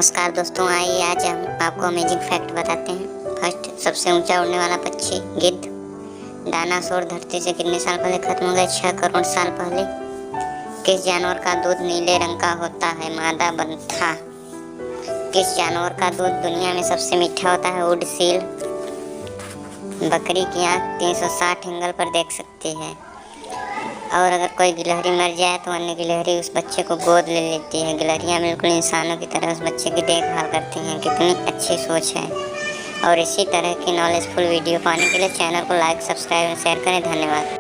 नमस्कार दोस्तों, आइए आज हम आपको अमेजिंग फैक्ट बताते हैं। फर्स्ट, सबसे ऊंचा उड़ने वाला पक्षी गिद्ध। डायनासोर धरती से कितने साल पहले खत्म हो गए? 6 करोड़ साल पहले। किस जानवर का दूध नीले रंग का होता है? मादा बंथा। किस जानवर का दूध दुनिया में सबसे मीठा होता है? Would seal. बकरी की आँख 360 एंगल पर देख सकती है। और अगर कोई गिलहरी मर जाए तो अन्य गिलहरी उस बच्चे को गोद ले लेती है। गिलहरियाँ बिल्कुल इंसानों की तरह उस बच्चे की देखभाल करती हैं। कितनी अच्छी सोच है। और इसी तरह की नॉलेजफुल वीडियो पाने के लिए चैनल को लाइक, सब्सक्राइब और शेयर करें। धन्यवाद।